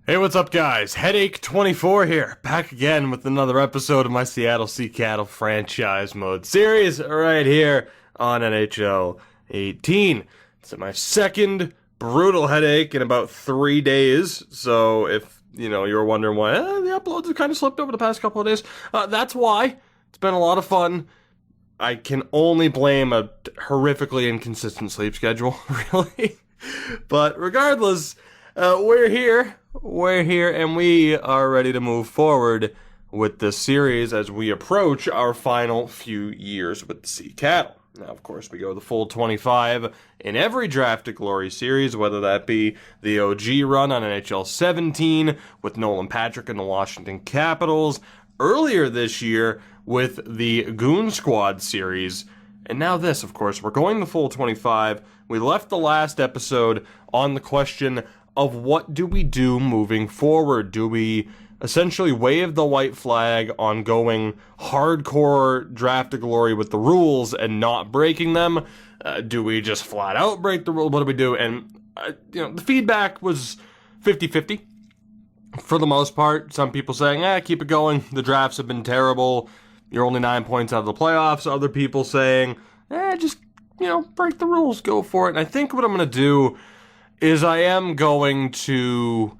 Hey, what's up, guys? Headache 24 here, back again with another episode of my Seattle Seattle franchise mode series right here on NHL 18. It's my second brutal headache in about 3 days, so if you're wondering why the uploads have kind of slipped over the past couple of days, that's why. It's been a lot of fun. I can only blame a horrifically inconsistent sleep schedule, really. But regardless, we're here, and we are ready to move forward with this series as we approach our final few years with the Sea Cattle. Now, of course, we go the full 25 in every Draft to Glory series, whether that be the OG run on NHL 17 with Nolan Patrick and the Washington Capitals, earlier this year with the Goon Squad series, and now this, of course. We're going the full 25. We left the last episode on the question of what do we do moving forward? Do we essentially wave the white flag on going hardcore Draft to Glory with the rules and not breaking them? Do we just flat out break the rule? What do we do? And, the feedback was 50-50 for the most part. Some people saying, keep it going. The drafts have been terrible. You're only 9 points out of the playoffs. Other people saying, just, break the rules. Go for it. And I think what I'm going to do is I am going to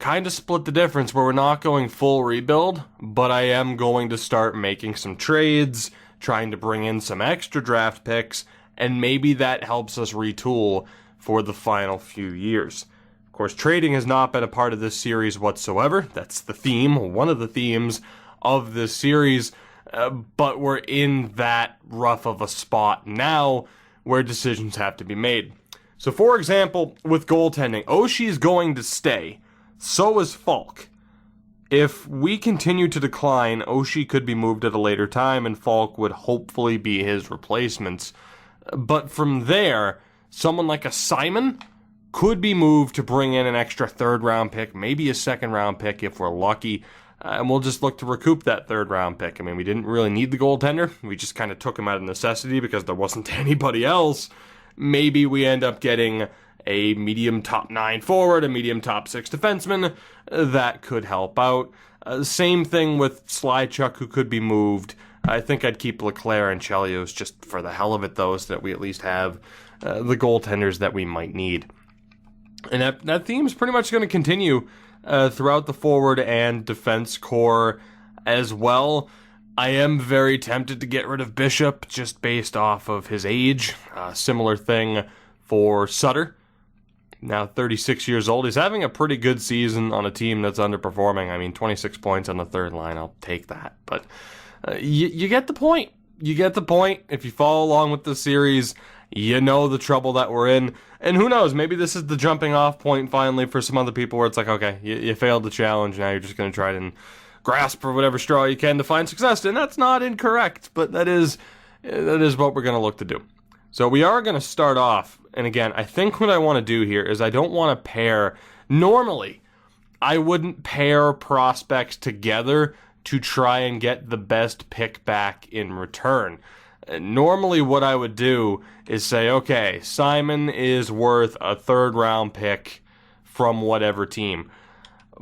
kind of split the difference where we're not going full rebuild, but I am going to start making some trades, trying to bring in some extra draft picks, and maybe that helps us retool for the final few years. Of course, trading has not been a part of this series whatsoever. That's the theme, one of the themes of this series, but we're in that rough of a spot now where decisions have to be made. So, for example, with goaltending, Oshie's going to stay. So is Falk. If we continue to decline, Oshie could be moved at a later time, and Falk would hopefully be his replacements. But from there, someone like a Simon could be moved to bring in an extra third-round pick, maybe a second-round pick if we're lucky, and we'll just look to recoup that third-round pick. I mean, we didn't really need the goaltender. We just kind of took him out of necessity because there wasn't anybody else. Maybe we end up getting a medium top 9 forward, a medium top 6 defenseman. That could help out. Same thing with Slychuk, who could be moved. I think I'd keep Leclerc and Chelios just for the hell of it, though, so that we at least have the goaltenders that we might need. And that theme is pretty much going to continue throughout the forward and defense core as well. I am very tempted to get rid of Bishop just based off of his age. Similar thing for Sutter. Now 36 years old. He's having a pretty good season on a team that's underperforming. I mean, 26 points on the third line. I'll take that. But you get the point. You get the point. If you follow along with the series, you know the trouble that we're in. And who knows, maybe this is the jumping off point finally for some other people where it's like, okay, you failed the challenge. Now you're just going to try and grasp for whatever straw you can to find success. And that's not incorrect, but that is what we're going to look to do. So we are going to start off, and again, I think what I want to do here is I don't want to pair. Normally, I wouldn't pair prospects together to try and get the best pick back in return. Normally what I would do is say, okay, Simon is worth a third-round pick from whatever team.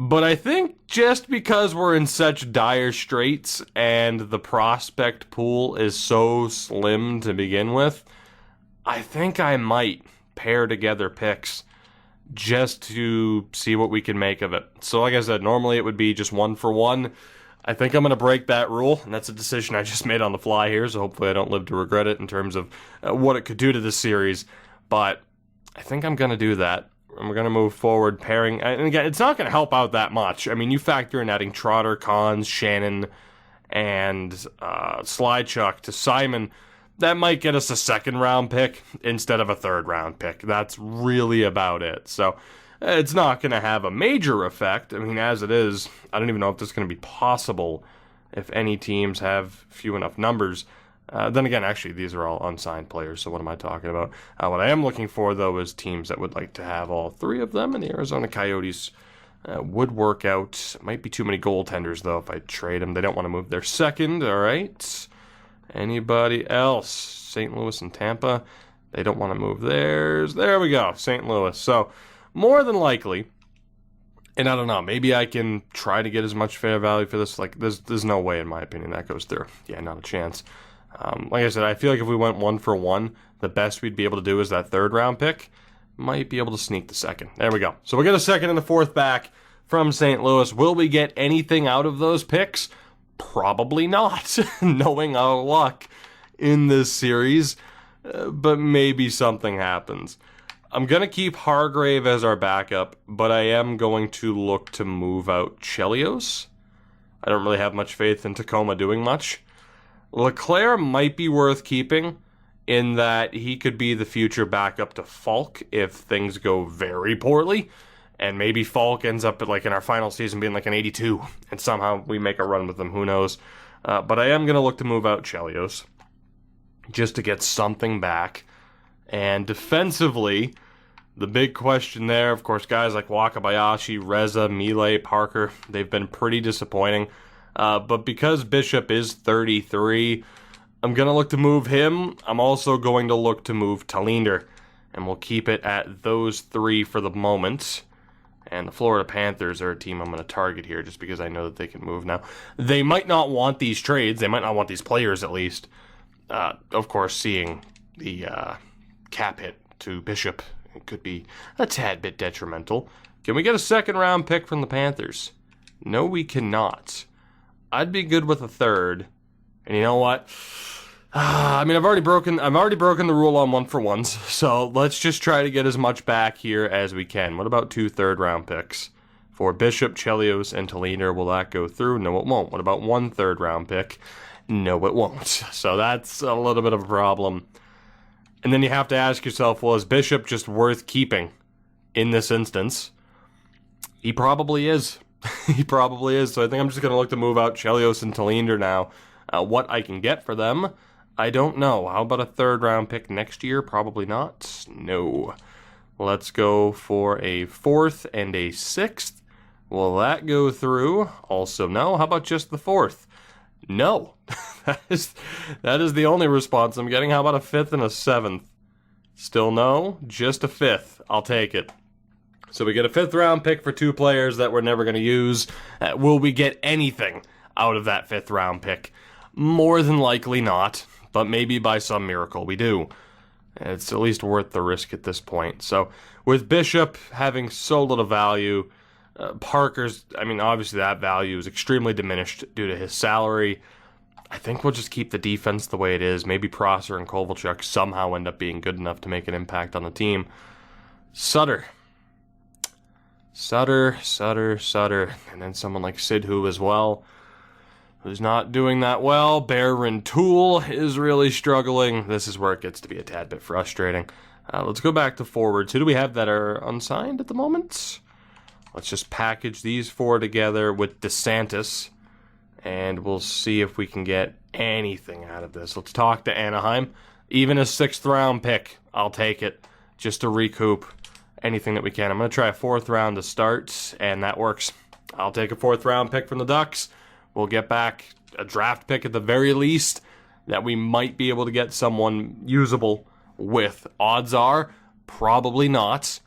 But I think just because we're in such dire straits and the prospect pool is so slim to begin with, I think I might pair together picks just to see what we can make of it. So like I said, normally it would be just 1-for-1. I think I'm going to break that rule, and that's a decision I just made on the fly here, so hopefully I don't live to regret it in terms of what it could do to this series. But I think I'm going to do that. And we're going to move forward pairing. And again, it's not going to help out that much. I mean, you factor in adding Trotter, Cons, Shannon, and Slychuk to Simon. That might get us a second-round pick instead of a third-round pick. That's really about it. So it's not going to have a major effect. I mean, as it is, I don't even know if this is going to be possible if any teams have few enough numbers. Then again, actually, these are all unsigned players, so what am I talking about? What I am looking for, though, is teams that would like to have all three of them, and the Arizona Coyotes would work out. Might be too many goaltenders, though, if I trade them. They don't want to move their second, all right? Anybody else? St. Louis and Tampa. They don't want to move theirs. There we go, St. Louis. So, more than likely, And I don't know, maybe I can try to get as much fair value for this. Like, there's no way, in my opinion, that goes through. Yeah, not a chance. Like I said, I feel like if we went 1-for-1, the best we'd be able to do is that third round pick. Might be able to sneak the second. There we go. So we get a second and the fourth back from St. Louis. Will we get anything out of those picks? Probably not, knowing our luck in this series. But maybe something happens. I'm going to keep Hargrave as our backup, but I am going to look to move out Chelios. I don't really have much faith in Tacoma doing much. Leclerc might be worth keeping, in that he could be the future backup to Falk if things go very poorly. And maybe Falk ends up at, like, in our final season being like an 82, and somehow we make a run with him, who knows. But I am going to look to move out Chelios, just to get something back. And defensively, the big question there, of course, guys like Wakabayashi, Reza, Mile, Parker, they've been pretty disappointing. But because Bishop is 33, I'm going to look to move him. I'm also going to look to move Tallinder. And we'll keep it at those three for the moment. And the Florida Panthers are a team I'm going to target here just because I know that they can move now. They might not want these trades. They might not want these players, at least. Of course, seeing the cap hit to Bishop, it could be a tad bit detrimental. Can we get a second-round pick from the Panthers? No, we cannot. I'd be good with a third. And you know what? I mean, I've already broken the rule on 1-for-1s, so let's just try to get as much back here as we can. What about 2 third-round picks? For Bishop, Chelios, and Tallinder, will that go through? No, it won't. What about 1 third-round pick? No, it won't. So that's a little bit of a problem. And then you have to ask yourself, well, is Bishop just worth keeping in this instance? He probably is. He probably is. So I think I'm just going to look to move out Chelios and Tallinder now. What I can get for them, I don't know. How about a third-round pick next year? Probably not. No. Let's go for a 4th and a 6th. Will that go through? Also no. How about just the 4th? No. that is the only response I'm getting. How about a 5th and a 7th? Still no. Just a 5th. I'll take it. So we get a 5th-round pick for 2 players that we're never going to use. Will we get anything out of that 5th-round pick? More than likely not, but maybe by some miracle we do. It's at least worth the risk at this point. So with Bishop having so little value, Parker's, I mean, obviously that value is extremely diminished due to his salary. I think we'll just keep the defense the way it is. Maybe Prosser and Kovalchuk somehow end up being good enough to make an impact on the team. Sutter. And then someone like Sidhu as well, who's not doing that well. Baron Tool is really struggling. This is where it gets to be a tad bit frustrating. Let's go back to forwards. Who do we have that are unsigned at the moment? Let's just package these 4 together with DeSantis, and we'll see if we can get anything out of this. Let's talk to Anaheim. Even a 6th-round pick, I'll take it, just to recoup anything that we can. I'm going to try a 4th round to start, and that works. I'll take a 4th-round pick from the Ducks. We'll get back a draft pick at the very least that we might be able to get someone usable with. Odds are probably not.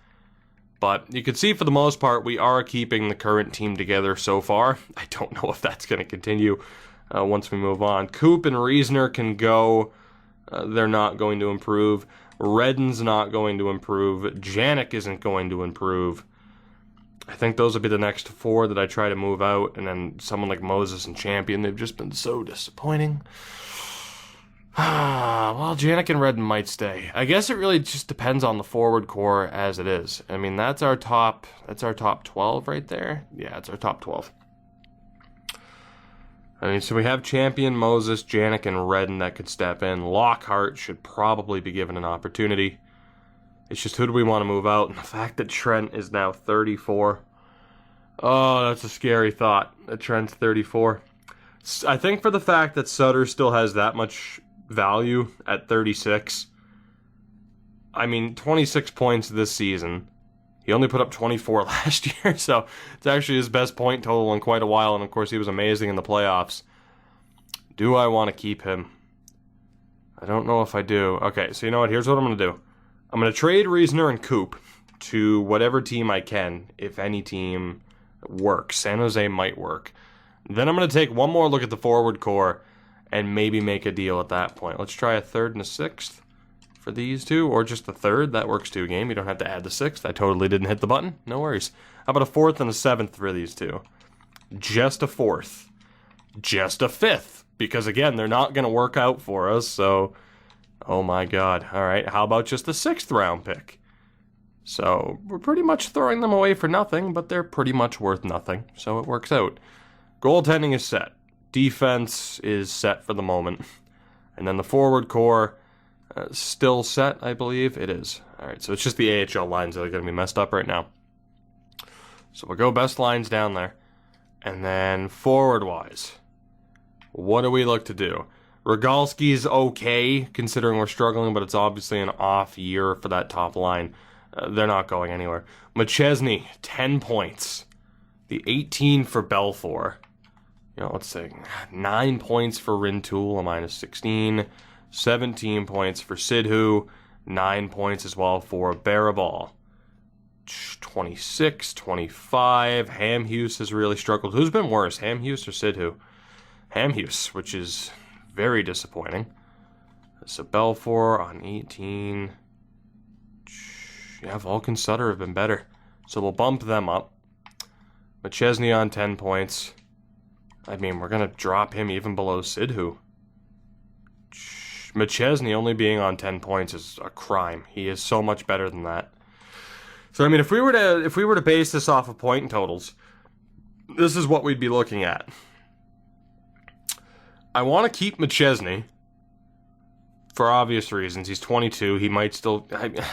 But you can see for the most part we are keeping the current team together so far. I don't know if that's going to continue once we move on. Coop and Reisner can go. They're not going to improve. Redden's not going to improve. Janik isn't going to improve. I think those will be the next 4 that I try to move out, and then someone like Moses and Champion, they've just been so disappointing. Well, Janik and Redden might stay. I guess it really just depends on the forward core as it is. I mean, that's our top 12 right there. Yeah, it's our top 12. I mean, so we have Champion, Moses, Janik, and Redden that could step in. Lockhart should probably be given an opportunity. It's just who do we want to move out? And the fact that Trent is now 34. Oh, that's a scary thought, that Trent's 34. I think for the fact that Sutter still has that much value at 36. I mean, 26 points this season. He only put up 24 last year, so it's actually his best point total in quite a while, and of course he was amazing in the playoffs. Do I want to keep him? I don't know if I do. Okay, so you know what? Here's what I'm going to do. I'm going to trade Reisner and Coop to whatever team I can, if any team works. San Jose might work. Then I'm going to take one more look at the forward core and maybe make a deal at that point. Let's try a third and a sixth for these two, or just a third. That works too, game. You don't have to add the sixth. I totally didn't hit the button. No worries. How about a fourth and a seventh for these two? Just a fourth. Just a fifth. Because, again, they're not going to work out for us, so... Oh, my God. All right, how about just a sixth round pick? So, we're pretty much throwing them away for nothing, but they're pretty much worth nothing, so it works out. Goaltending is set. Defense is set for the moment. And then the forward core, still set, I believe. It is. All right, so it's just the AHL lines that are going to be messed up right now. So we'll go best lines down there. And then forward-wise, what do we look to do? Rogalski's okay, considering we're struggling, but it's obviously an off year for that top line. They're not going anywhere. McChesney, 10 points. The 18 for Belfour. You know, let's say 9 points for Rintoul, a minus 16. 17 points for Sidhu. 9 points as well for Barabal. 26, 25. Hamhuis has really struggled. Who's been worse, Hamhuis or Sidhu? Hamhuis, which is very disappointing. So Belfour on 18. Yeah, Volk and Sutter have been better. So we'll bump them up. McChesney on 10 points. I mean, we're going to drop him even below Sidhu. McChesney only being on 10 points is a crime. He is so much better than that. So I mean, if we were to base this off of point totals, this is what we'd be looking at. I want to keep McChesney for obvious reasons. He's 22. He might still...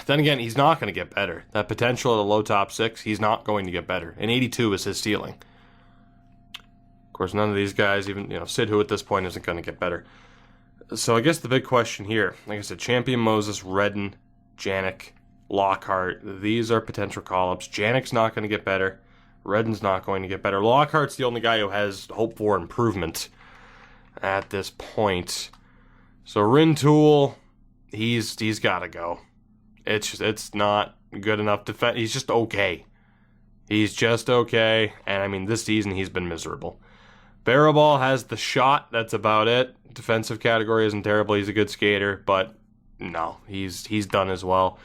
Then again, he's not going to get better. That potential at a low top six, he's not going to get better. And 82 is his ceiling. Of course, none of these guys, even Sidhu at this point, isn't going to get better. So I guess the big question here, like I said, Champion Moses, Redden, Janik, Lockhart, these are potential call-ups. Janik's not going to get better. Redden's not going to get better. Lockhart's the only guy who has hope for improvement at this point. So Rintoul, he's got to go. It's not good enough defense. He's just okay. He's just okay. And I mean, this season he's been miserable. Barabal has the shot. That's about it. Defensive category isn't terrible. He's a good skater, but no, he's done as well.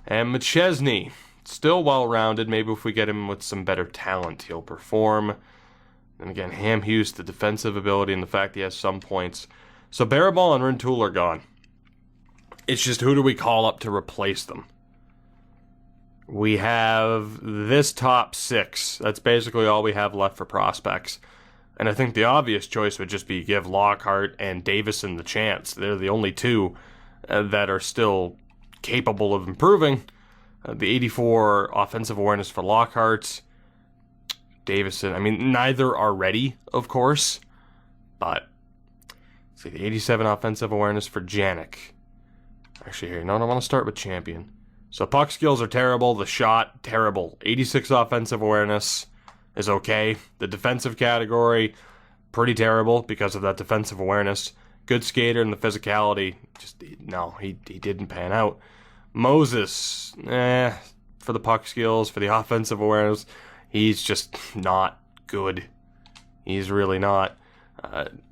And McChesney, still well-rounded. Maybe if we get him with some better talent, he'll perform. And again, Hamhuis, the defensive ability and the fact he has some points. So Barabal and Rintoul are gone. It's just who do we call up to replace them? We have this top six. That's basically all we have left for prospects. And I think the obvious choice would just be give Lockhart and Davison the chance. They're the only two that are still capable of improving. The 84 offensive awareness for Lockhart. Davison, I mean, neither are ready, of course. But, see, the 87 offensive awareness for Janik. Actually, here, no, I want to start with Champion. So puck skills are terrible. The shot, terrible. 86 offensive awareness is okay. The defensive category, pretty terrible because of that defensive awareness. Good skater and the physicality, just, no, he didn't pan out. Moses, for the puck skills, for the offensive awareness, he's just not good. He's really not.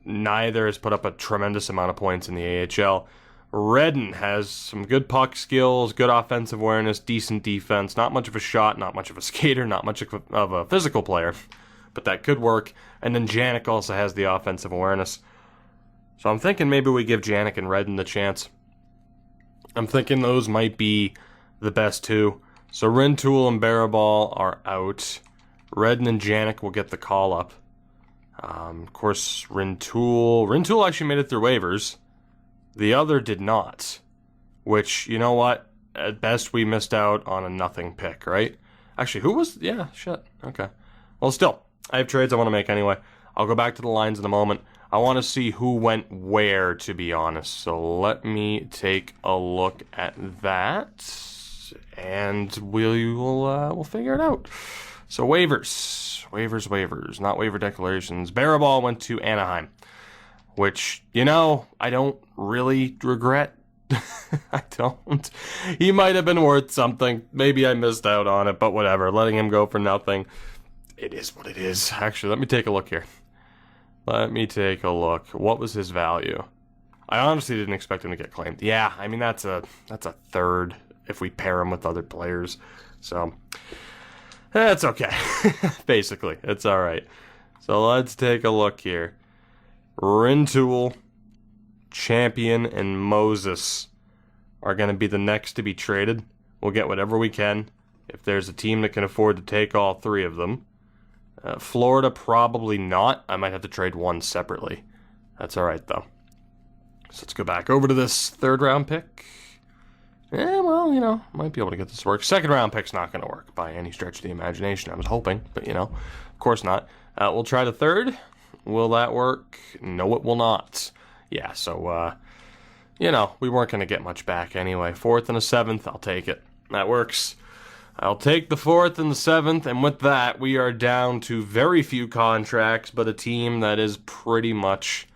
Neither has put up a tremendous amount of points in the AHL. Redden has some good puck skills, good offensive awareness, decent defense, not much of a shot, not much of a skater, not much of a physical player, but that could work. And then Janik also has the offensive awareness. So I'm thinking maybe we give Janik and Redden the chance. I'm thinking those might be the best two. So Rintoul and Barabal are out. Redden and Janik will get the call-up. Of course, Rintoul actually made it through waivers. The other did not. Which, you know what? At best, we missed out on a nothing pick, right? Actually, who was... Yeah, shit. Okay. Well, still, I have trades I want to make anyway. I'll go back to the lines in a moment. I want to see who went where, to be honest. So let me take a look at that, and we'll figure it out. So waivers, not waiver declarations. Barabal went to Anaheim, which, I don't really regret. I don't. He might have been worth something. Maybe I missed out on it, but whatever. Letting him go for nothing. it is what it is. Actually, let me take a look here. Let me take a look. What was his value? I honestly didn't expect him to get claimed. Yeah, I mean, that's a third if we pair him with other players. So, that's okay. Basically, it's all right. So let's take a look here. Rintoul, Champion, and Moses are going to be the next to be traded. We'll get whatever we can if there's a team that can afford to take all three of them. Florida, probably not. I might have to trade one separately. That's all right, though. So let's go back over to this third-round pick. Well, might be able to get this to work. Second-round pick's not going to work by any stretch of the imagination. I was hoping, but, of course not. We'll try the third. Will that work? No, it will not. Yeah, so, we weren't going to get much back anyway. Fourth and a seventh, I'll take it. That works. I'll take the fourth and the seventh, and with that, we are down to very few contracts, but a team that is pretty much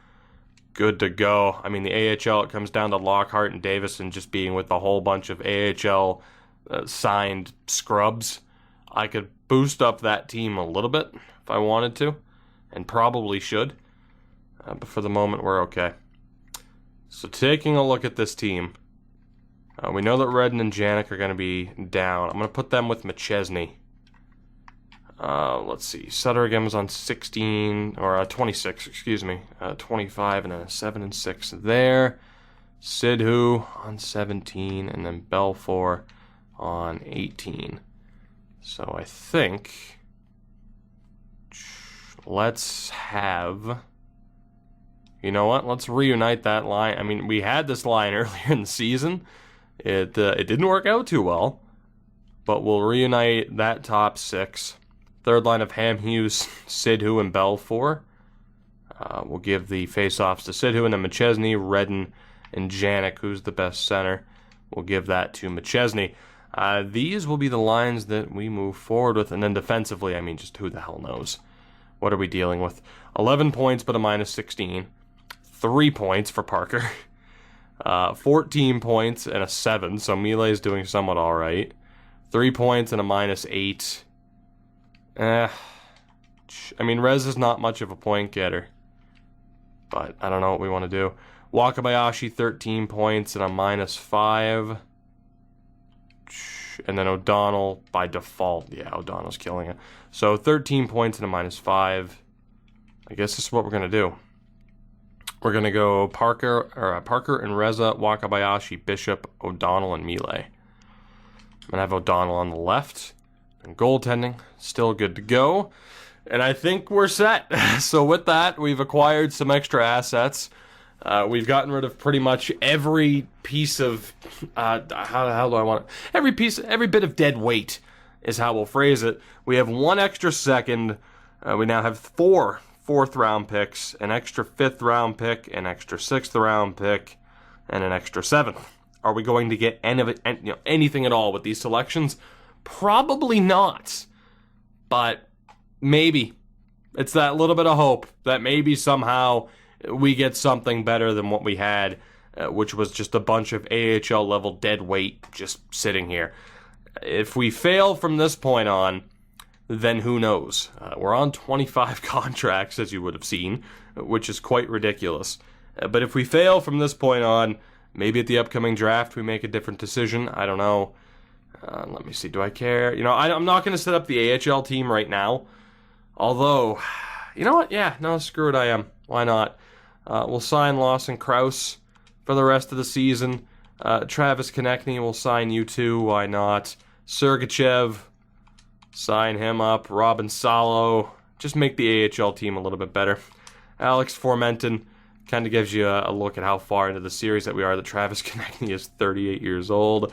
good to go. I mean, the AHL, it comes down to Lockhart and Davison just being with a whole bunch of AHL signed scrubs. I could boost up that team a little bit if I wanted to, and probably should, but for the moment, we're okay. So taking a look at this team, we know that Redden and Janik are going to be down. I'm going to put them with McChesney. Let's see. Sutter again was on 16, or 26, excuse me. 25 and a 7 and 6 there. Sidhu on 17, and then Belfour on 18. So I think let's have... You know what? Let's reunite that line. I mean, we had this line earlier in the season. It didn't work out too well, but we'll reunite that top six. Third line of Ham, Hughes, Sidhu, and Belfour. We'll give the face-offs to Sidhu, and then McChesney, Redden, and Janik, who's the best center. We'll give that to McChesney. These will be the lines that we move forward with, and then defensively, I mean, just who the hell knows? What are we dealing with? 11 points, but a minus 16. 3 points for Parker. 14 points and a 7, so Mile's doing somewhat alright. 3 points and a minus 8. I mean, Rez is not much of a point getter, but I don't know what we want to do. Wakabayashi, 13 points and a minus 5. And then O'Donnell by default. Yeah, O'Donnell's killing it. So 13 points and a minus 5. I guess this is what we're going to do. We're going to go Parker and Reza, Wakabayashi, Bishop, O'Donnell, and Mile. I'm going to have O'Donnell on the left. And goaltending, still good to go. And I think we're set. So with that, we've acquired some extra assets. We've gotten rid of pretty much every piece of... how do I want it? Every bit of dead weight is how we'll phrase it. We have one extra second. We now have 4 fourth-round picks, an extra fifth-round pick, an extra sixth-round pick, and an extra seventh. Are we going to get anything at all with these selections? Probably not. But maybe. It's that little bit of hope that maybe somehow we get something better than what we had, which was just a bunch of AHL-level dead weight just sitting here. If we fail from this point on, then who knows? We're on 25 contracts, as you would have seen, which is quite ridiculous. But if we fail from this point on, maybe at the upcoming draft we make a different decision. I don't know. Let me see. Do I care? I'm not going to set up the AHL team right now. Although, you know what? Yeah, no, screw it, I am. Why not? We'll sign Lawson Krause for the rest of the season. Travis Konechny will sign you too. Why not? Sergachev, sign him up. Robin Salo, just make the AHL team a little bit better. Alex Formenton kind of gives you a look at how far into the series that we are. That Travis Konechny is 38 years old.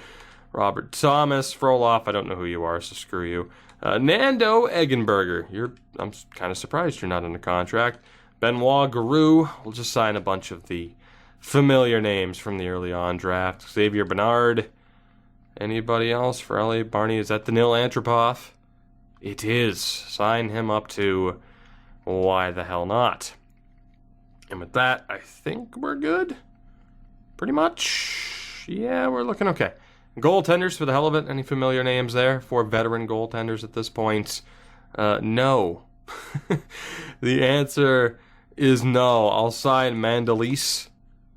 Robert Thomas, Frolov, I don't know who you are, so screw you. Nando Eggenberger, I'm kind of surprised you're not under contract. Benoit Garou, we'll just sign a bunch of the familiar names from the early on draft. Xavier Bernard. Anybody else for L.A. Barney? Is that the Nil Antropov? It is. Sign him up to why the hell not? And with that, I think we're good. Pretty much. Yeah, we're looking okay. Goaltenders for the hell of it. Any familiar names there? 4 veteran goaltenders at this point. No. The answer is no. I'll sign Mandalise,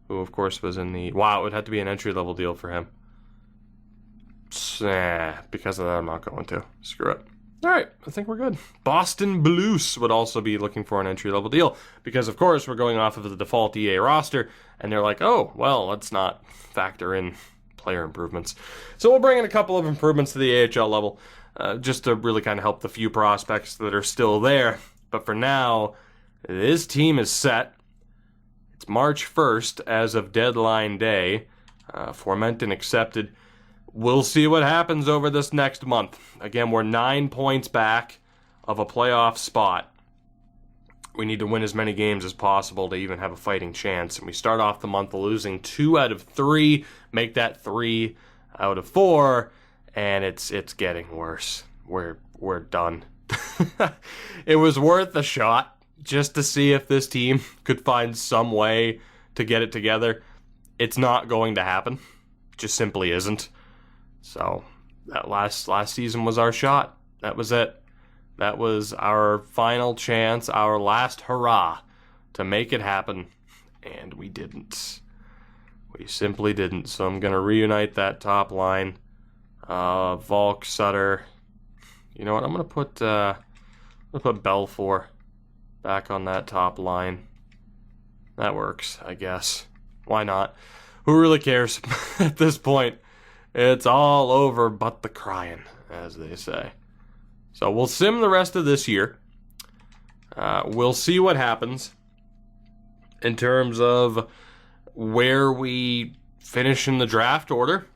who of course was in the... Wow, it would have to be an entry-level deal for him. Because of that, I'm not going to. Screw it. All right, I think we're good. Boston Blues would also be looking for an entry-level deal because, of course, we're going off of the default EA roster, and they're like, oh, well, let's not factor in player improvements. So we'll bring in a couple of improvements to the AHL level just to really kind of help the few prospects that are still there. But for now, this team is set. It's March 1st as of deadline day. Formenton accepted. We'll see what happens over this next month. Again, we're 9 points back of a playoff spot. We need to win as many games as possible to even have a fighting chance. And we start off the month losing 2 out of 3, make that 3 out of 4, and it's getting worse. We're done. It was worth a shot just to see if this team could find some way to get it together. It's not going to happen. It just simply isn't. So that last season was our shot. That was it. That was our final chance, our last hurrah to make it happen, and we didn't. We simply didn't. So I'm going to reunite that top line. Volk, Sutter. You know what? I'm going to put Belfour back on that top line. That works, I guess. Why not? Who really cares at this point? It's all over but the crying, as they say. So we'll sim the rest of this year. We'll see what happens in terms of where we finish in the draft order.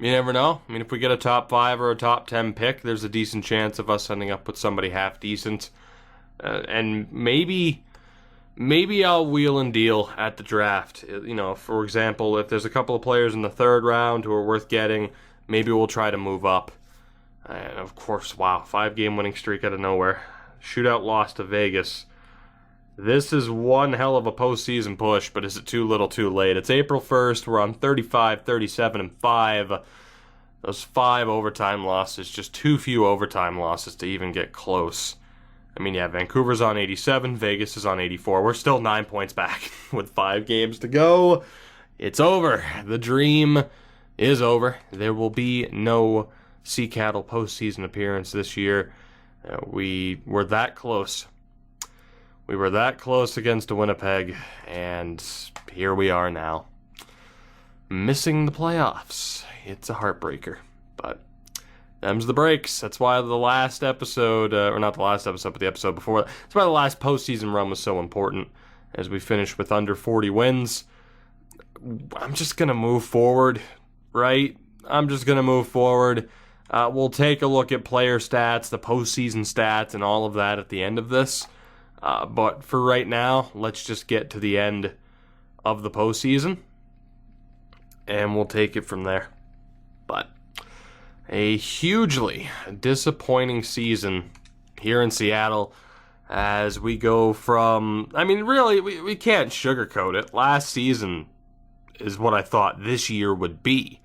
You never know. I mean, if we get a top 5 or a top 10 pick, there's a decent chance of us ending up with somebody half decent. And maybe I'll wheel and deal at the draft. You know, for example, if there's a couple of players in the 3rd round who are worth getting, maybe we'll try to move up. And of course, wow, 5-game winning streak out of nowhere. Shootout loss to Vegas. This is one hell of a postseason push, but is it too little too late? It's April 1st. We're on 35, 37, and 5. Those 5 overtime losses, just too few overtime losses to even get close. I mean, yeah, Vancouver's on 87, Vegas is on 84. We're still 9 points back with 5 games to go. It's over. The dream is over. There will be no Sea Cattle postseason appearance this year. We were that close. We were that close against Winnipeg, and here we are now. Missing the playoffs. It's a heartbreaker, but them's the breaks. That's why the last episode, or not the last episode, but the episode before, that's why the last postseason run was so important, as we finished with under 40 wins. I'm just going to move forward, right? I'm just going to move forward. We'll take a look at player stats, the postseason stats, and all of that at the end of this. But for right now, let's just get to the end of the postseason, and we'll take it from there. But a hugely disappointing season here in Seattle as we go from... I mean, really, we can't sugarcoat it. Last season is what I thought this year would be.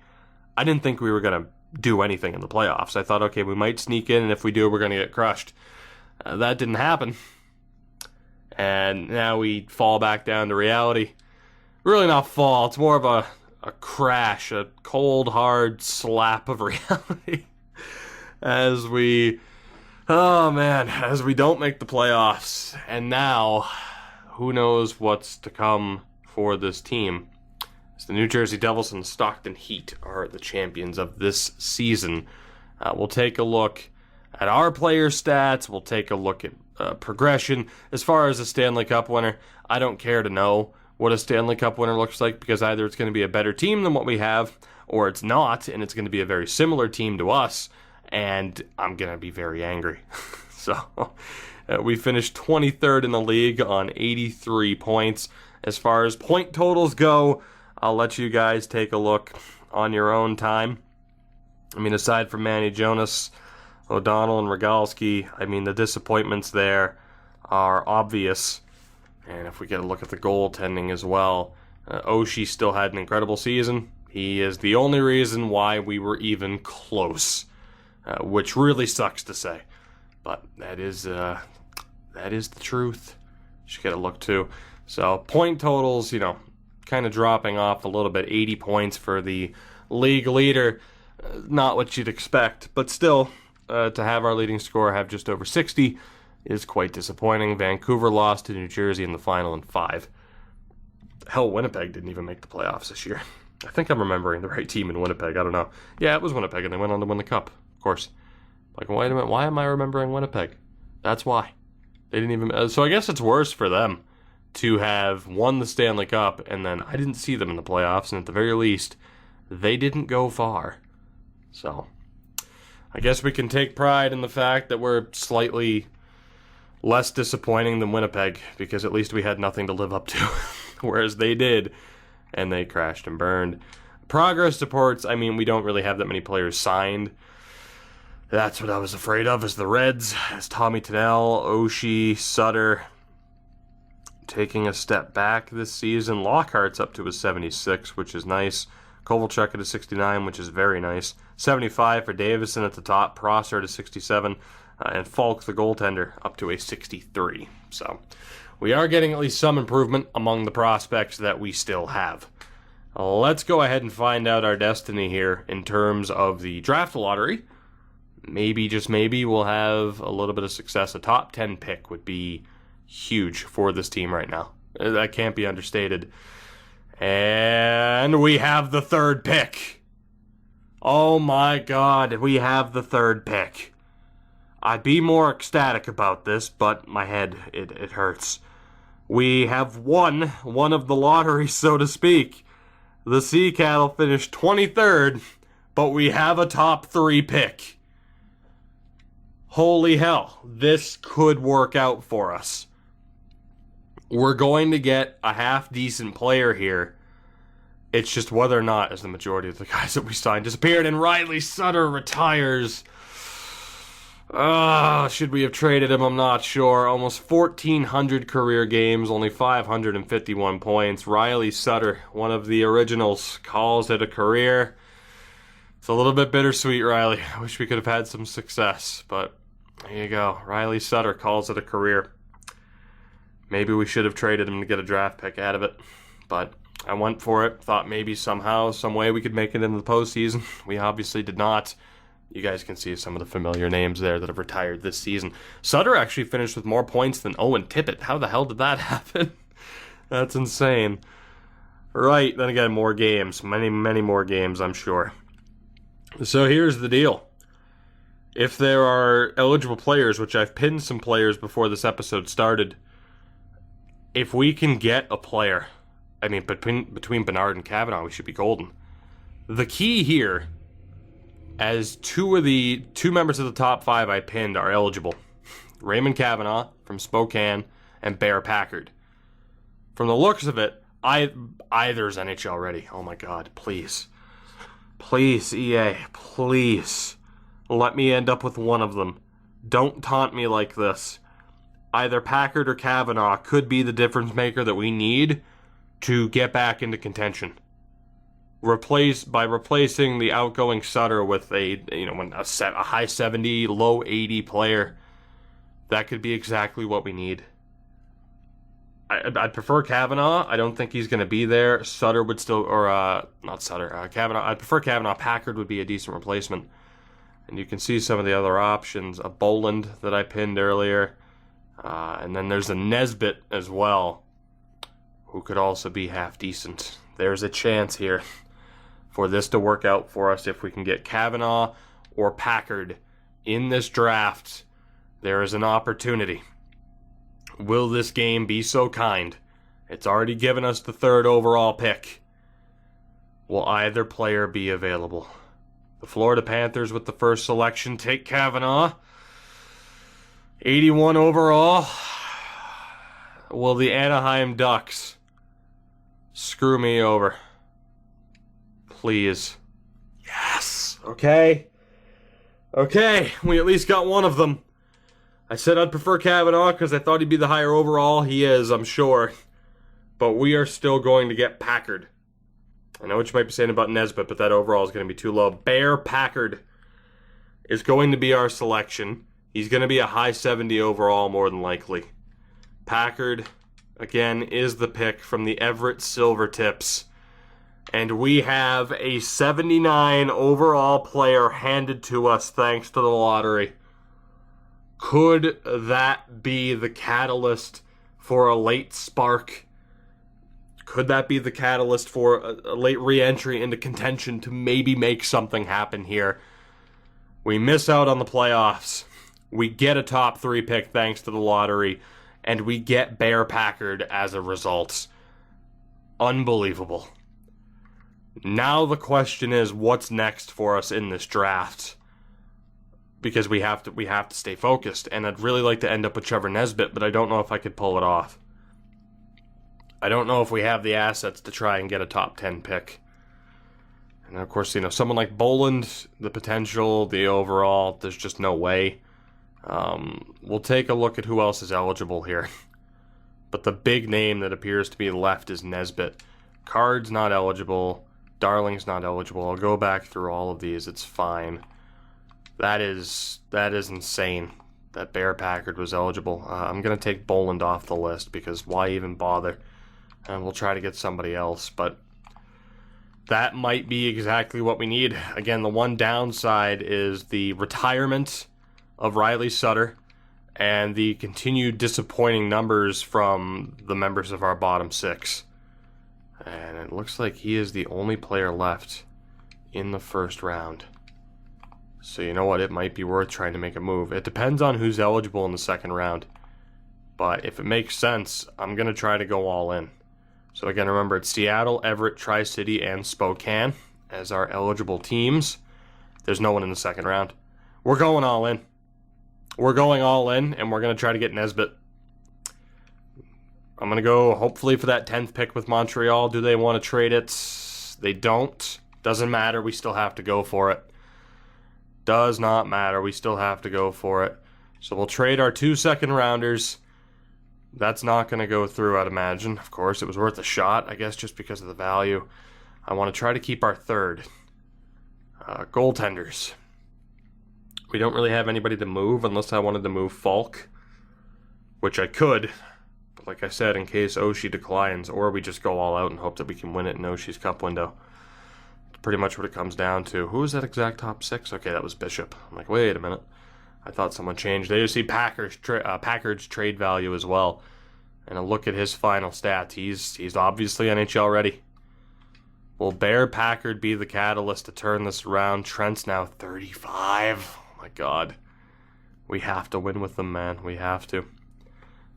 I didn't think we were going to do anything in the playoffs. I thought, okay, we might sneak in, and if we do, we're going to get crushed. That didn't happen. And now we fall back down to reality. Really not fall. It's more of a crash, a cold, hard slap of reality. As we don't make the playoffs. And now, who knows what's to come for this team. As the New Jersey Devils and Stockton Heat are the champions of this season. We'll take a look at our player stats. We'll take a look at progression. As far as a Stanley Cup winner, I don't care to know what a Stanley Cup winner looks like, because either it's going to be a better team than what we have, or it's not, and it's going to be a very similar team to us, and I'm going to be very angry. So, we finished 23rd in the league on 83 points. As far as point totals go, I'll let you guys take a look on your own time. I mean, aside from Manny Jonas, O'Donnell, and Rogalski, I mean, the disappointments there are obvious. And if we get a look at the goaltending as well, Oshie still had an incredible season. He is the only reason why we were even close, which really sucks to say. but that is the truth. You should get a look too. So point totals, kind of dropping off a little bit. 80 points for the league leader. Not what you'd expect, but still, to have our leading scorer have just over 60 is quite disappointing. Vancouver lost to New Jersey in the final in 5. Hell, Winnipeg didn't even make the playoffs this year. I think I'm remembering the right team in Winnipeg. I don't know. Yeah, it was Winnipeg, and they went on to win the Cup, of course. Like, wait a minute, why am I remembering Winnipeg? That's why. They didn't even... So I guess it's worse for them to have won the Stanley Cup, and then I didn't see them in the playoffs, and at the very least, they didn't go far. So, I guess we can take pride in the fact that we're slightly less disappointing than Winnipeg, because at least we had nothing to live up to, whereas they did, and they crashed and burned. Progress reports, we don't really have that many players signed. That's what I was afraid of, is the Reds, as Tommy Tunnell, Oshie, Sutter, taking a step back this season. Lockhart's up to a 76, which is nice. Kovalchuk at a 69, which is very nice. 75 for Davison at the top. Prosser at a 67. And Falk, the goaltender, up to a 63. So we are getting at least some improvement among the prospects that we still have. Let's go ahead and find out our destiny here in terms of the draft lottery. Maybe, just maybe, we'll have a little bit of success. A top 10 pick would be huge for this team right now. That can't be understated. And we have the 3rd pick. Oh my God, we have the 3rd pick. I'd be more ecstatic about this, but my head, it hurts. We have won one of the lottery, so to speak. The Sea Cattle finished 23rd, but we have a top 3 pick. Holy hell, this could work out for us. We're going to get a half-decent player here. It's just whether or not, as the majority of the guys that we signed disappeared, and Riley Sutter retires. Should we have traded him? I'm not sure. Almost 1,400 career games, only 551 points. Riley Sutter, one of the originals, calls it a career. It's a little bit bittersweet, Riley. I wish we could have had some success, but there you go. Riley Sutter calls it a career. Maybe we should have traded him to get a draft pick out of it, but I went for it. Thought maybe somehow, some way we could make it into the postseason. We obviously did not. You guys can see some of the familiar names there that have retired this season. Sutter actually finished with more points than Owen Tippett. How the hell did that happen? That's insane. Right, then again, more games. Many, many more games, I'm sure. So here's the deal. If there are eligible players, which I've pinned some players before this episode started, if we can get a player, between Bernard and Kavanaugh, we should be golden. The key here, as two members of the top 5 I pinned are eligible, Raymond Kavanaugh from Spokane and Bear Packard. From the looks of it, either's NHL ready. Oh my God, please. Please, EA, please. Let me end up with one of them. Don't taunt me like this. Either Packard or Kavanaugh could be the difference maker that we need to get back into contention. By replacing the outgoing Sutter with a high 70, low 80 player, that could be exactly what we need. I'd prefer Kavanaugh. I don't think he's going to be there. Sutter would still, not Sutter, Kavanaugh. I'd prefer Kavanaugh. Packard would be a decent replacement. And you can see some of the other options. A Boland that I pinned earlier. And then there's a Nesbitt as well, who could also be half decent. There's a chance here for this to work out for us if we can get Kavanaugh or Packard in this draft. There is an opportunity. Will this game be so kind? It's already given us the 3rd overall pick. Will either player be available? The Florida Panthers with the 1st selection take Kavanaugh. 81 overall. Will the Anaheim Ducks screw me over? Please. Yes. Okay. We at least got one of them. I said I'd prefer Kavanaugh because I thought he'd be the higher overall. He is, I'm sure. But we are still going to get Packard. I know what you might be saying about Nesbitt, but that overall is going to be too low. Bear Packard is going to be our selection. He's going to be a high 70 overall, more than likely. Packard, again, is the pick from the Everett Silvertips. And we have a 79 overall player handed to us thanks to the lottery. Could that be the catalyst for a late spark? Could that be the catalyst for a late re-entry into contention to maybe make something happen here? We miss out on the playoffs. We get a top 3 pick thanks to the lottery. And we get Bear Packard as a result. Unbelievable. Now the question is, what's next for us in this draft? Because we have to stay focused. And I'd really like to end up with Trevor Nesbitt, but I don't know if I could pull it off. I don't know if we have the assets to try and get a top 10 pick. And of course, someone like Boland, the potential, the overall, there's just no way. We'll take a look at who else is eligible here. But the big name that appears to be left is Nesbitt. Card's not eligible. Darling's not eligible. I'll go back through all of these. It's fine. That is insane that Bear Packard was eligible. I'm going to take Boland off the list because why even bother? And we'll try to get somebody else. But that might be exactly what we need. Again, the one downside is the retirement of Riley Sutter and the continued disappointing numbers from the members of our bottom 6. And it looks like he is the only player left in the first round. So you know what? It might be worth trying to make a move. It depends on who's eligible in the second round. But if it makes sense, I'm going to try to go all in. So again, remember, it's Seattle, Everett, Tri-City, and Spokane as our eligible teams. There's no one in the second round. We're going all in. We're going all in, and we're going to try to get Nesbitt. I'm going to go, hopefully, for that 10th pick with Montreal. Do they want to trade it? They don't. Doesn't matter. We still have to go for it. Does not matter. We still have to go for it. So we'll trade our 2 second-rounders. That's not going to go through, I'd imagine. Of course, it was worth a shot, I guess, just because of the value. I want to try to keep our 3rd. Goaltenders. We don't really have anybody to move unless I wanted to move Falk, which I could. But like I said, in case Oshie declines, or we just go all out and hope that we can win it in Oshie's cup window. It's pretty much what it comes down to. Who was that exact top 6? Okay, that was Bishop. I'm like, wait a minute. I thought someone changed. They just see Packard's trade value as well. And a look at his final stats. He's obviously NHL ready. Will Bear Packard be the catalyst to turn this around? Trent's now 35. Oh my God. We have to win with them, man. We have to.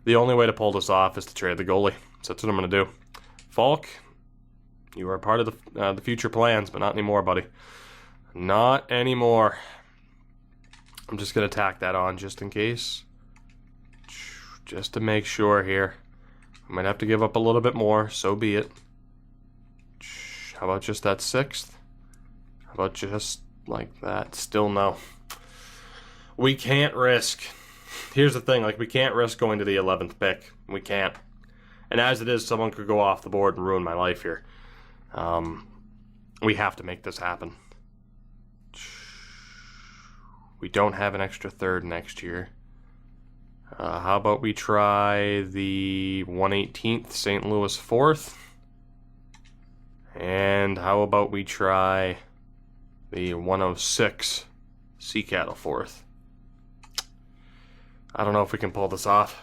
The only way to pull this off is to trade the goalie. So that's what I'm going to do. Falk, you are part of the future plans, but not anymore, buddy. Not anymore. I'm just going to tack that on just in case. Just to make sure here. I might have to give up a little bit more, so be it. How about just that 6th? How about just like that? Still no. We can't risk. Here's the thing, we can't risk going to the 11th pick. We can't. And as it is, someone could go off the board and ruin my life here. We have to make this happen. We don't have an extra 3rd next year. How about we try the 118th St. Louis 4th? And how about we try the 106 Seattle 4th? I don't know if we can pull this off.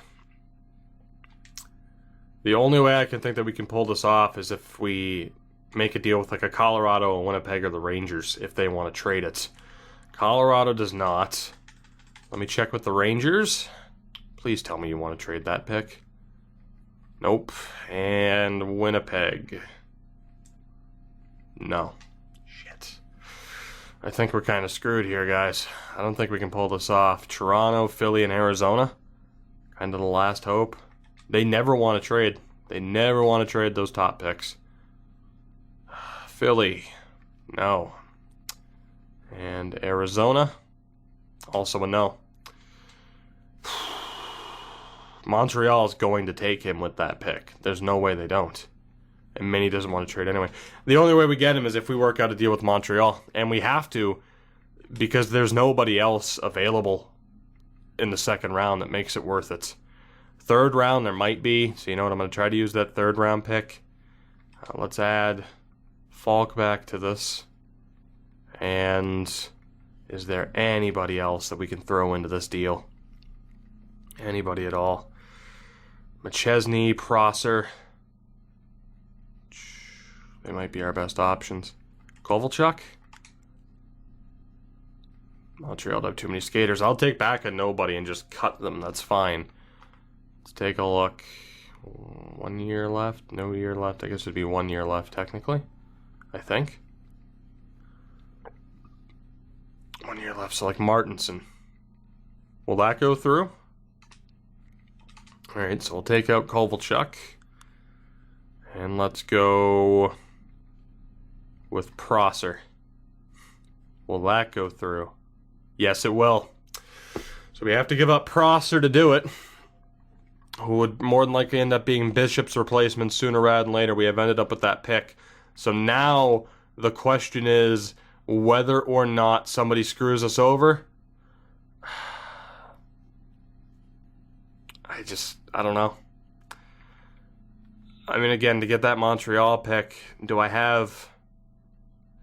The only way I can think that we can pull this off is if we make a deal with a Colorado, a Winnipeg, or the Rangers if they want to trade it. Colorado does not. Let me check with the Rangers. Please tell me you want to trade that pick. Nope. And Winnipeg. No. Shit. I think we're kind of screwed here, guys. I don't think we can pull this off. Toronto, Philly, and Arizona. Kind of the last hope. They never want to trade. They never want to trade those top picks. Philly. No. And Arizona, also a no. Montreal is going to take him with that pick. There's no way they don't. And Minnie doesn't want to trade anyway. The only way we get him is if we work out a deal with Montreal. And we have to because there's nobody else available in the second round that makes it worth it. Third round, there might be. So you know what? I'm going to try to use that third round pick. Let's add Falk back to this. And is there anybody else that we can throw into this deal? Anybody at all? McChesney, Prosser. They might be our best options. Kovalchuk? Montreal don't have too many skaters. I'll take back a nobody and just cut them. That's fine. Let's take a look. 1 year left? No year left. I guess it'd be 1 year left, technically. I think. 1 year left, so like Martinson. Will that go through? Alright, so we'll take out Kovalchuk. And let's go with Prosser. Will that go through? Yes, it will. So we have to give up Prosser to do it. Who would more than likely end up being Bishop's replacement sooner rather than later. We have ended up with that pick. So now the question is whether or not somebody screws us over. I don't know. I mean, again, to get that Montreal pick, do I have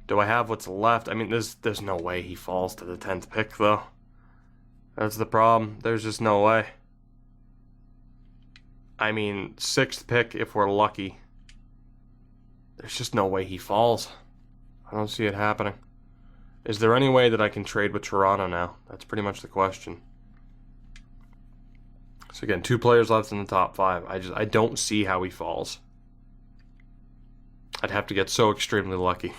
what's left? I mean, there's no way he falls to the 10th pick, though. That's the problem. There's just no way. I mean, 6th pick if we're lucky. There's just no way he falls. I don't see it happening. Is there any way that I can trade with Toronto now? That's pretty much the question. So again, 2 players left in the top 5. I don't see how he falls. I'd have to get so extremely lucky.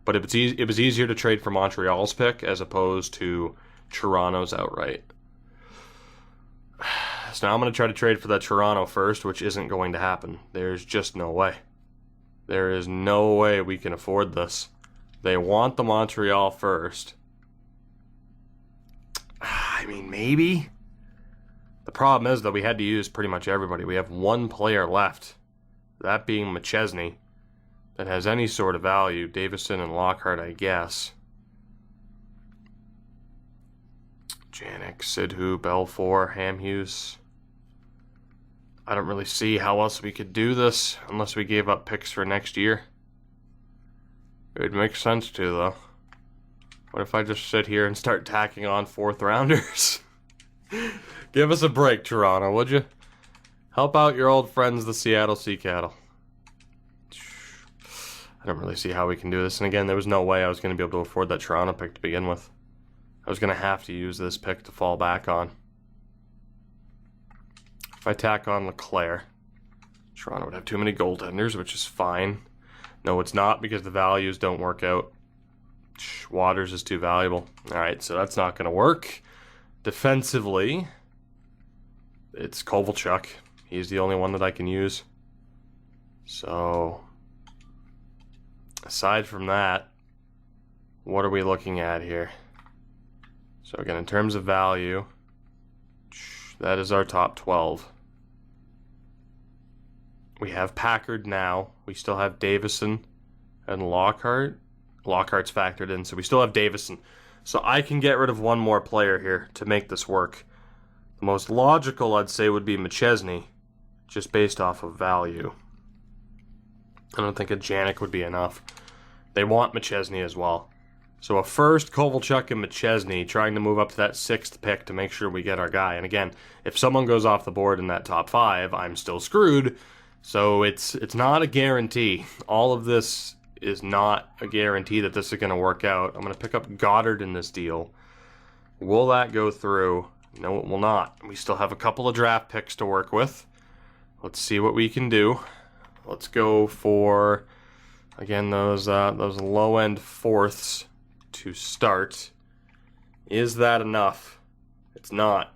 But it was easier to trade for Montreal's pick as opposed to Toronto's outright. So now I'm going to try to trade for that Toronto first, which isn't going to happen. There's just no way. There is no way we can afford this. They want the Montreal first. I mean, maybe. The problem is that we had to use pretty much everybody. We have 1 player left. That being McChesney. That has any sort of value. Davison and Lockhart, I guess. Janik, Sidhu, Belfour, Hamhuis. I don't really see how else we could do this unless we gave up picks for next year. It would make sense to, though. What if I just sit here and start tacking on 4th rounders? Give us a break, Toronto, would you? Help out your old friends, the Seattle Sea Cattle. I don't really see how we can do this. And again, there was no way I was going to be able to afford that Toronto pick to begin with. I was going to have to use this pick to fall back on. If I tack on Leclerc, Toronto would have too many goaltenders, which is fine. No, it's not, because the values don't work out. Waters is too valuable. Alright, so that's not going to work. Defensively, it's Kovalchuk. He's the only one that I can use. So, aside from that, what are we looking at here? So again, in terms of value, that is our top 12. We have Packard now. We still have Davison and Lockhart. Lockhart's factored in, so we still have Davison. So I can get rid of 1 more player here to make this work. The most logical, I'd say, would be McChesney, just based off of value. I don't think a Janik would be enough. They want McChesney as well. So a first, Kovalchuk and McChesney, trying to move up to that 6th pick to make sure we get our guy. And again, if someone goes off the board in that top 5, I'm still screwed. So it's not a guarantee. All of this is not a guarantee that this is going to work out. I'm going to pick up Goddard in this deal. Will that go through? No, it will not. We still have a couple of draft picks to work with. Let's see what we can do. Let's go for, again, those low-end 4ths to start. Is that enough? It's not.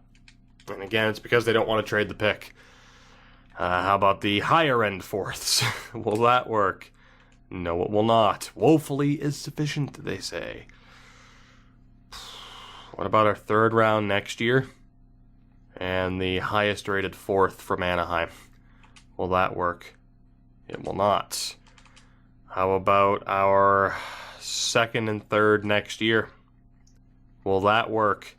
And again, it's because they don't want to trade the pick. How about the higher-end 4ths? Will that work? No, it will not. Woefully is sufficient, they say. What about our 3rd round next year? And the highest-rated 4th from Anaheim. Will that work? It will not. How about our 2nd and 3rd next year? Will that work?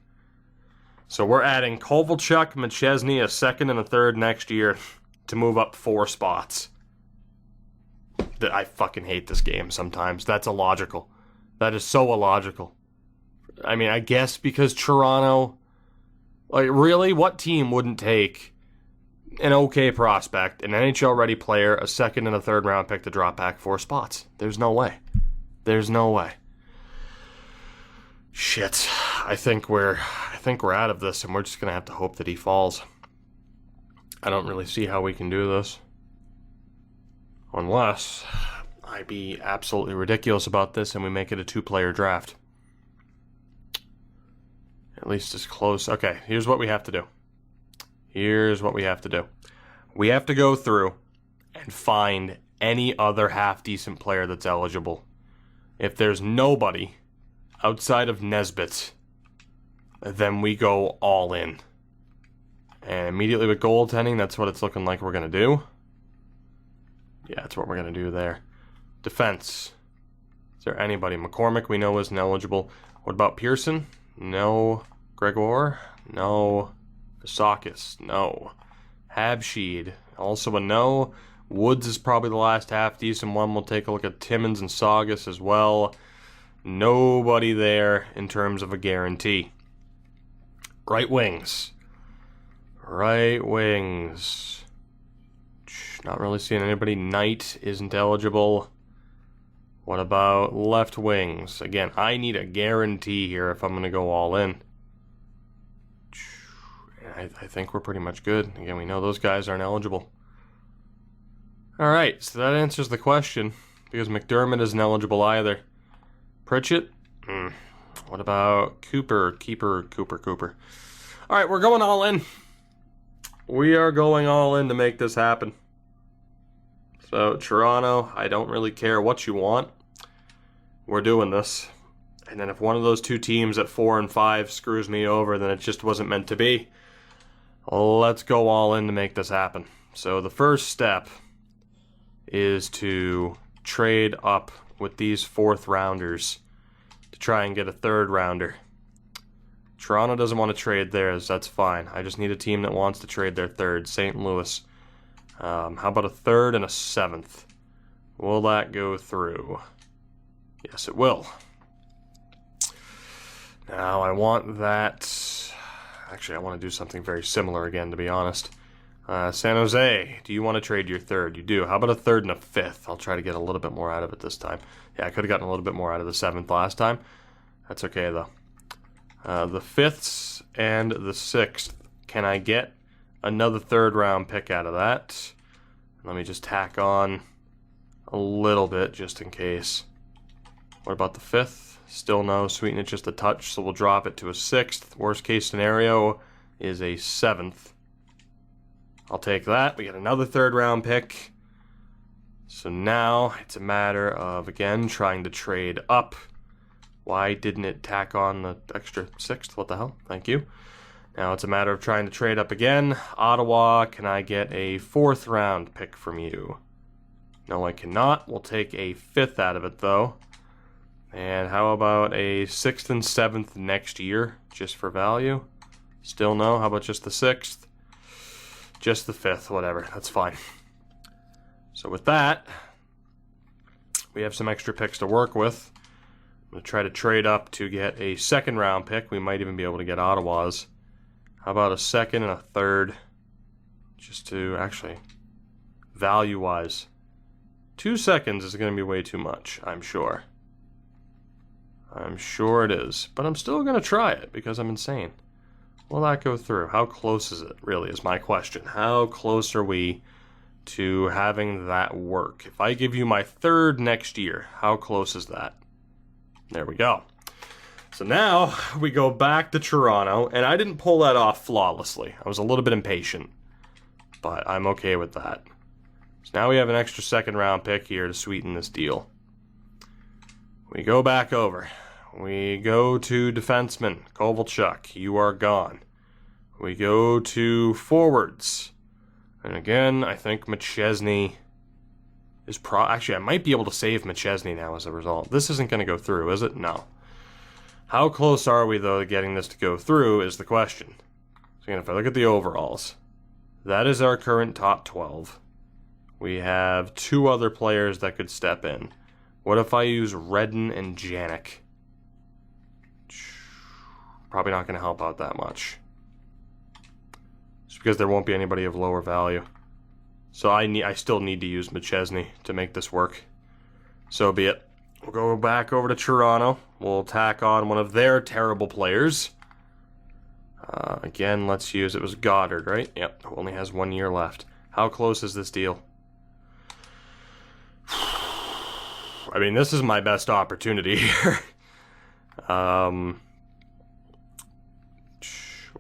So we're adding Kovalchuk, McChesney, a second and a third next year to move up 4 spots. I fucking hate this game sometimes. That's illogical. That is so illogical. I mean, I guess because Toronto... Like, really? What team wouldn't take an okay prospect, an NHL-ready player, a second and a third round pick to drop back 4 spots? There's no way. There's no way. Shit. I think we're out of this, and we're just gonna have to hope that he falls. I don't really see how we can do this. Unless I be absolutely ridiculous about this and we make it a 2-player draft. At least as close. Okay, here's what we have to do. Here's what we have to do. We have to go through and find any other half-decent player that's eligible. If there's nobody outside of Nesbitt, then we go all in. And immediately with goaltending, that's what it's looking like we're going to do. Yeah, that's what we're going to do there. Defense. Is there anybody? McCormick we know isn't eligible. What about Pearson? No. Gregor? No. Vasakis? No. Habsheed? Also a no. Woods is probably the last half-decent one. We'll take a look at Timmins and Saugus as well. Nobody there in terms of a guarantee. Right wings. Right wings. Not really seeing anybody. Knight isn't eligible. What about left wings? Again, I need a guarantee here if I'm going to go all in. I think we're pretty much good. Again, we know those guys aren't eligible. Alright, so that answers the question. Because McDermott isn't eligible either. Pritchett? What about Cooper? Cooper. Alright, we're going all in. We are going all in to make this happen. So, Toronto, I don't really care what you want. We're doing this. And then if one of those 2 teams at 4 and 5 screws me over, then it just wasn't meant to be. Let's go all in to make this happen. So the first step is to trade up with these 4th rounders to try and get a 3rd rounder. Toronto doesn't want to trade theirs, that's fine. I just need a team that wants to trade their 3rd. St. Louis. How about a 3rd and a 7th? Will that go through? Yes, it will. Now, I want that... Actually, I want to do something very similar again, to be honest. San Jose, do you want to trade your 3rd? You do. How about a 3rd and a 5th? I'll try to get a little bit more out of it this time. Yeah, I could have gotten a little bit more out of the 7th last time. That's okay, though. The 5ths and the 6th. Can I get another 3rd round pick out of that? Let me just tack on a little bit just in case. What about the 5th? Still no. Sweeten it just a touch, so we'll drop it to a 6th. Worst case scenario is a 7th. I'll take that. We get another 3rd round pick. So now it's a matter of, again, trying to trade up. Why didn't it tack on the extra 6th? What the hell? Thank you. Now it's a matter of trying to trade up again. Ottawa, can I get a 4th round pick from you? No, I cannot. We'll take a 5th out of it, though. And how about a 6th and 7th next year, just for value? Still no. How about just the 6th? Just the 5th, whatever. That's fine. So with that, we have some extra picks to work with. I'm going to try to trade up to get a 2nd round pick. We might even be able to get Ottawa's. How about a 2nd and a 3rd? Just to, actually, value-wise. 2 seconds is going to be way too much, I'm sure. I'm sure it is. But I'm still going to try it, because I'm insane. Will that go through? How close is it, really, is my question. How close are we to having that work? If I give you my 3rd next year, how close is that? There we go. So now we go back to Toronto, and I didn't pull that off flawlessly. I was a little bit impatient, but I'm okay with that. So now we have an extra 2nd round pick here to sweeten this deal. We go back over. We go to defenseman, Kovalchuk. You are gone. We go to forwards. And again, I think McChesney is actually, I might be able to save McChesney now as a result. This isn't going to go through, is it? No. How close are we, though, to getting this to go through is the question. So again, if I look at the overalls, that is our current top 12. We have 2 other players that could step in. What if I use Redden and Janik? Probably not going to help out that much. Just because there won't be anybody of lower value. So I still need to use McChesney to make this work. So be it. We'll go back over to Toronto. We'll tack on one of their terrible players. Again, let's use, it was Goddard, right? Yep, who only has 1 year left. How close is this deal? I mean, this is my best opportunity here.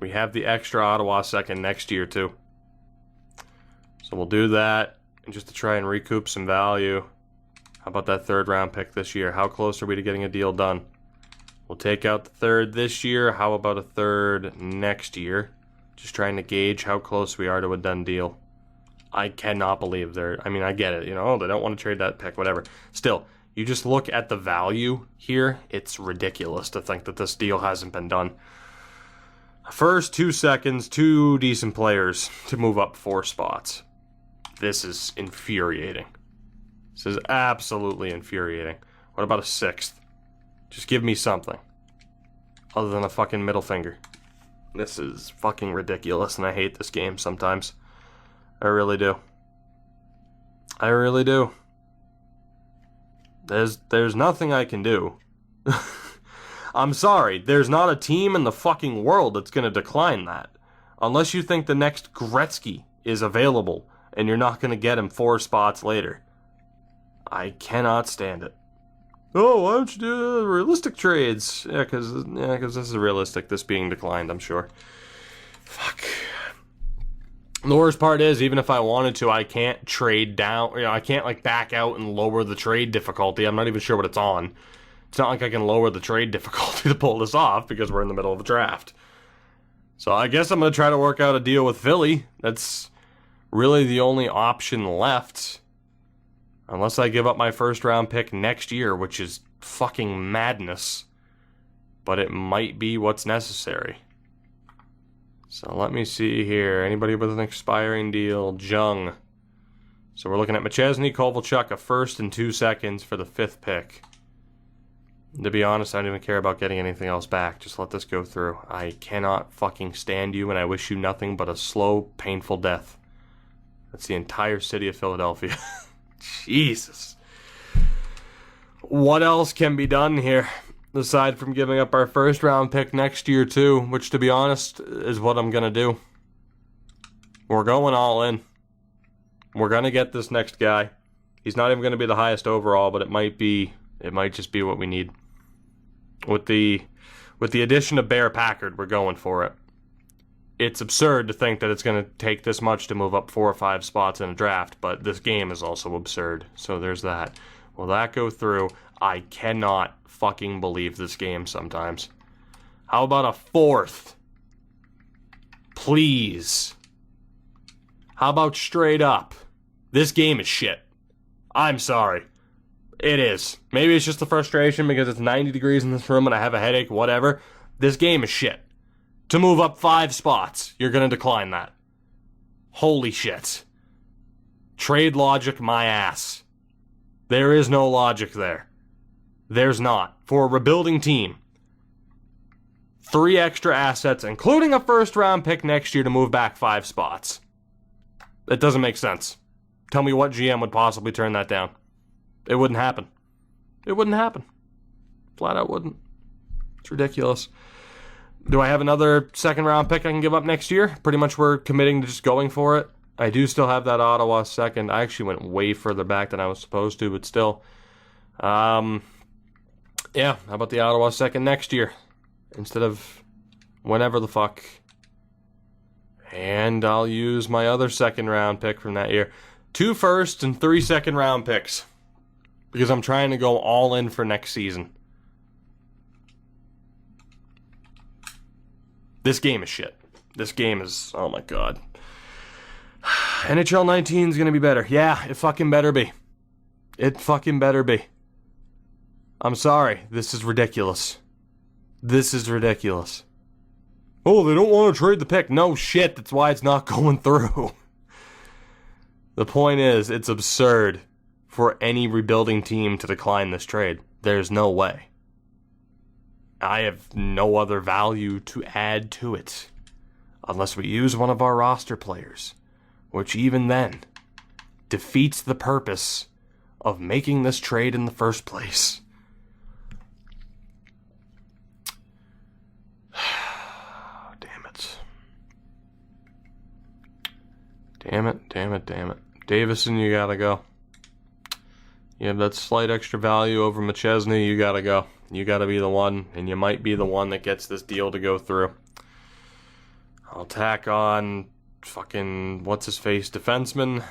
We have the extra Ottawa second next year, too. So we'll do that, and just to try and recoup some value. How about that 3rd round pick this year? How close are we to getting a deal done? We'll take out the 3rd this year. How about a 3rd next year? Just trying to gauge how close we are to a done deal. I cannot believe they're... I mean, I get it. You know, they don't want to trade that pick, whatever. Still, you just look at the value here. It's ridiculous to think that this deal hasn't been done. First, 2 seconds, 2 decent players to move up 4 spots. This is infuriating. This is absolutely infuriating. What about a 6th? Just give me something. Other than a fucking middle finger. This is fucking ridiculous, and I hate this game sometimes. I really do. I really do. There's nothing I can do. I'm sorry, there's not a team in the fucking world that's gonna decline that. Unless you think the next Gretzky is available, and you're not gonna get him 4 spots later. I cannot stand it. Oh, why don't you do realistic trades? Yeah, because this is realistic, this being declined, I'm sure. Fuck. The worst part is, even if I wanted to, I can't trade down. You know, I can't, like, back out and lower the trade difficulty. I'm not even sure what it's on. It's not like I can lower the trade difficulty to pull this off, because we're in the middle of a draft. So I guess I'm going to try to work out a deal with Philly. That's really the only option left. Unless I give up my 1st round pick next year, which is fucking madness. But it might be what's necessary. So let me see here. Anybody with an expiring deal? Jung. So we're looking at McChesney, Kovalchuk, a 1st and 2 seconds for the 5th pick. To be honest, I don't even care about getting anything else back. Just let this go through. I cannot fucking stand you, and I wish you nothing but a slow, painful death. That's the entire city of Philadelphia. Jesus. What else can be done here? Aside from giving up our 1st round pick next year too, which to be honest is what I'm gonna do. We're going all in. We're gonna get this next guy. He's not even gonna be the highest overall, but it might just be what we need. With the addition of Bear Packard, we're going for it. It's absurd to think that it's going to take this much to move up 4 or 5 spots in a draft, but this game is also absurd. So there's that. Will that go through? I cannot fucking believe this game sometimes. How about a 4th? Please. How about straight up? This game is shit. I'm sorry. It is. Maybe it's just the frustration because it's 90 degrees in this room and I have a headache, whatever. This game is shit. To move up 5 spots, you're going to decline that. Holy shit. Trade logic my ass. There is no logic there. There's not. For a rebuilding team, 3 extra assets, including a 1st round pick next year to move back 5 spots. It doesn't make sense. Tell me what GM would possibly turn that down. It wouldn't happen. It wouldn't happen. Flat out wouldn't. It's ridiculous. Do I have another 2nd round pick I can give up next year? Pretty much we're committing to just going for it. I do still have that Ottawa 2nd. I actually went way further back than I was supposed to, but still. Yeah, how about the Ottawa 2nd next year? Instead of whenever the fuck. And I'll use my other 2nd round pick from that year. 2 first and 3 2nd round picks. Because I'm trying to go all in for next season. This game is shit. This game is, oh my god. NHL 19 is going to be better. Yeah, it fucking better be. It fucking better be. I'm sorry. This is ridiculous. This is ridiculous. Oh, they don't want to trade the pick. No shit, that's why it's not going through. The point is, it's absurd for any rebuilding team to decline this trade. There's no way. I have no other value to add to it. Unless we use one of our roster players. Which even then, defeats the purpose of making this trade in the first place. Damn it. Davison, you gotta go. You have that slight extra value over McChesney, you gotta go. You gotta be the one, and you might be the one that gets this deal to go through. I'll tack on fucking what's-his-face defenseman,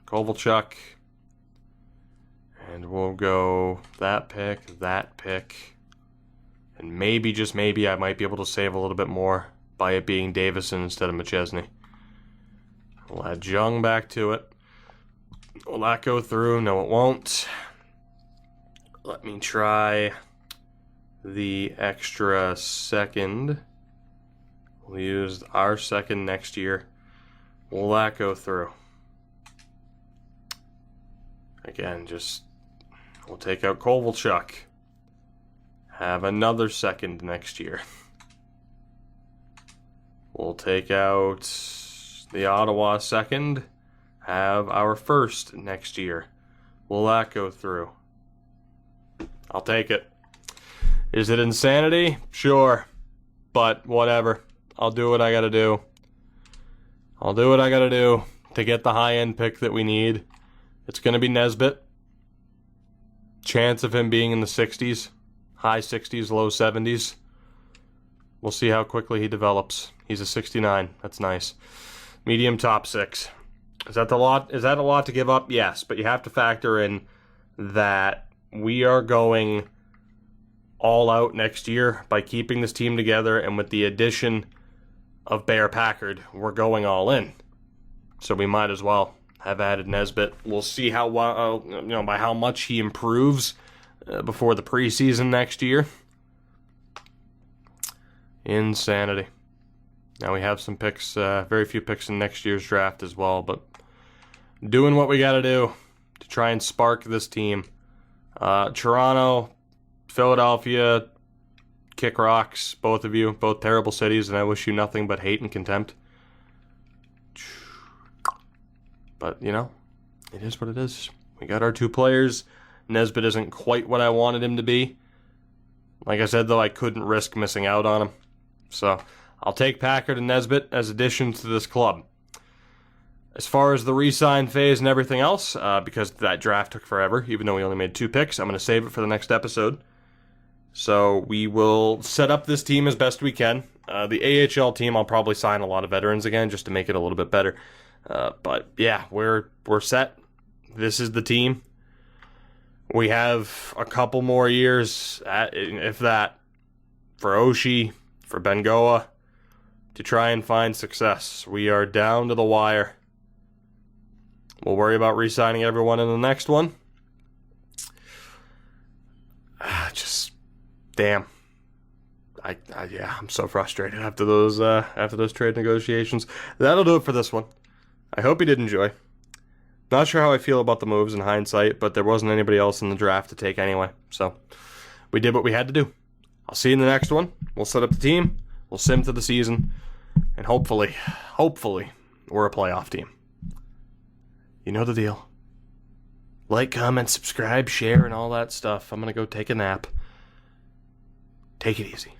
Kovalchuk. And we'll go that pick. And maybe, just maybe, I might be able to save a little bit more by it being Davison instead of McChesney. We'll add Jung back to it. Will that go through? No, it won't. Let me try the extra second. We'll use our second next year. Will that go through? Again, we'll take out Kovalchuk. Have another second next year. We'll take out the Ottawa second. Have our first next year. Will that go through? I'll take it. Is it insanity? Sure. But whatever. I'll do what I gotta do. I'll do what I gotta do to get the high-end pick that we need. It's gonna be Nesbitt. Chance of him being in the 60s. High 60s, low 70s. We'll see how quickly he develops. He's a 69. That's nice. Medium top 6. Is that a lot to give up? Yes, but you have to factor in that we are going all out next year by keeping this team together, and with the addition of Bear Packard, we're going all in. So we might as well have added Nesbitt. We'll see how well, by how much he improves before the preseason next year. Insanity. Now we have some picks, very few picks in next year's draft as well, but doing what we got to do to try and spark this team. Toronto, Philadelphia, kick rocks, both of you, both terrible cities, and I wish you nothing but hate and contempt. But, it is what it is. We got our 2 players. Nesbitt isn't quite what I wanted him to be. Like I said, though, I couldn't risk missing out on him. So I'll take Packard and Nesbitt as additions to this club. As far as the re-sign phase and everything else, because that draft took forever, even though we only made 2 picks, I'm going to save it for the next episode. So we will set up this team as best we can. The AHL team, I'll probably sign a lot of veterans again just to make it a little bit better. But yeah, we're set. This is the team. We have a couple more years, if that, for Oshie, for Bengoa, to try and find success. We are down to the wire. We'll worry about re-signing everyone in the next one. Damn. I'm so frustrated after those trade negotiations. That'll do it for this one. I hope you did enjoy. Not sure how I feel about the moves in hindsight, but there wasn't anybody else in the draft to take anyway. So we did what we had to do. I'll see you in the next one. We'll set up the team. We'll sim to the season. And hopefully, we're a playoff team. You know the deal. Like, comment, subscribe, share, and all that stuff. I'm going to go take a nap. Take it easy.